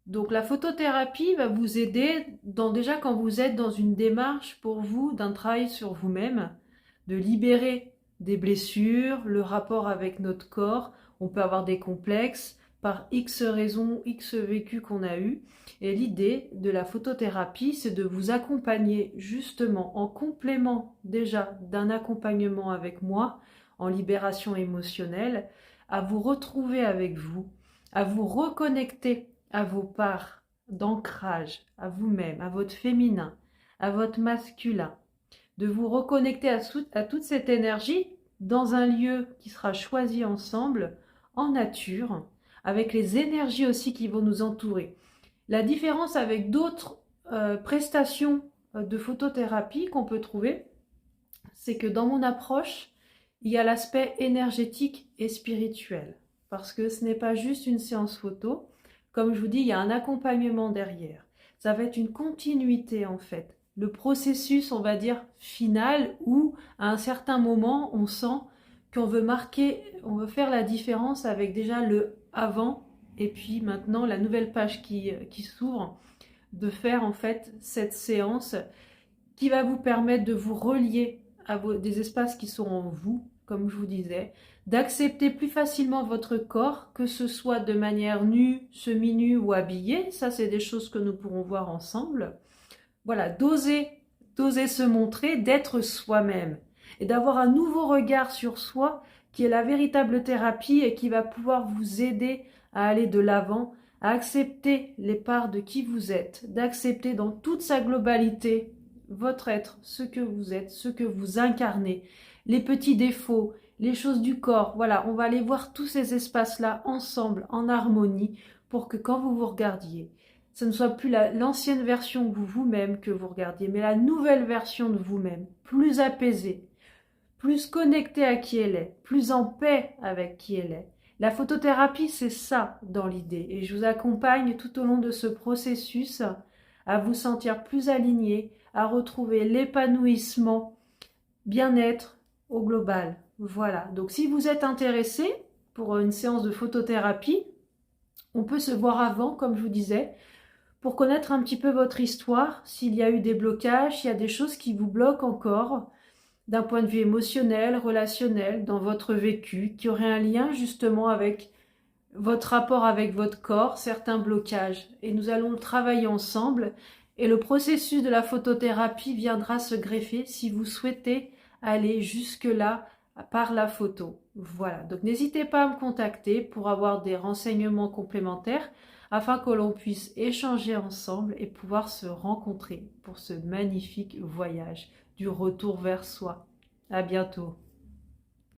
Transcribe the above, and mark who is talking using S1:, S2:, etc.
S1: Donc la photothérapie va vous aider déjà quand vous êtes dans une démarche pour vous d'un travail sur vous-même, de libérer des blessures, le rapport avec notre corps. On peut avoir des complexes par X raisons, X vécus qu'on a eu. Et l'idée de la photothérapie, c'est de vous accompagner justement en complément déjà d'un accompagnement avec moi en libération émotionnelle, à vous retrouver avec vous, à vous reconnecter à vos parts d'ancrage, à vous-même, à votre féminin, à votre masculin, de vous reconnecter à toute cette énergie dans un lieu qui sera choisi ensemble, en nature, avec les énergies aussi qui vont nous entourer. La différence avec d'autres prestations de photothérapie qu'on peut trouver, c'est que dans mon approche, il y a l'aspect énergétique et spirituel. Parce que ce n'est pas juste une séance photo. Comme je vous dis, il y a un accompagnement derrière. Ça va être une continuité en fait. Le processus, on va dire, final où à un certain moment, on sent qu'on veut marquer, on veut faire la différence avec déjà le avant et puis maintenant la nouvelle page qui s'ouvre, de faire en fait cette séance qui va vous permettre de vous relier à des espaces qui sont en vous, comme je vous disais, d'accepter plus facilement votre corps, que ce soit de manière nue, semi-nue ou habillée. Ça, c'est des choses que nous pourrons voir ensemble. Voilà, d'oser se montrer, d'être soi-même et d'avoir un nouveau regard sur soi qui est la véritable thérapie et qui va pouvoir vous aider à aller de l'avant, à accepter les parts de qui vous êtes, d'accepter dans toute sa globalité votre être, ce que vous êtes, ce que vous incarnez, les petits défauts, les choses du corps. Voilà, on va aller voir tous ces espaces-là ensemble, en harmonie, pour que quand vous vous regardiez, ce ne soit plus l'ancienne version de vous-même que vous regardiez, mais la nouvelle version de vous-même, plus apaisée, plus connectée à qui elle est, plus en paix avec qui elle est. La photothérapie, c'est ça dans l'idée, et je vous accompagne tout au long de ce processus à vous sentir plus aligné, à retrouver l'épanouissement, bien-être au global. Voilà, donc si vous êtes intéressé pour une séance de photothérapie, on peut se voir avant, comme je vous disais, pour connaître un petit peu votre histoire, s'il y a eu des blocages, s'il y a des choses qui vous bloquent encore, d'un point de vue émotionnel, relationnel, dans votre vécu, qui auraient un lien justement avec votre rapport avec votre corps, certains blocages. Et nous allons le travailler ensemble. Et le processus de la photothérapie viendra se greffer si vous souhaitez aller jusque-là par la photo. Voilà, donc n'hésitez pas à me contacter pour avoir des renseignements complémentaires afin que l'on puisse échanger ensemble et pouvoir se rencontrer pour ce magnifique voyage du retour vers soi. À bientôt.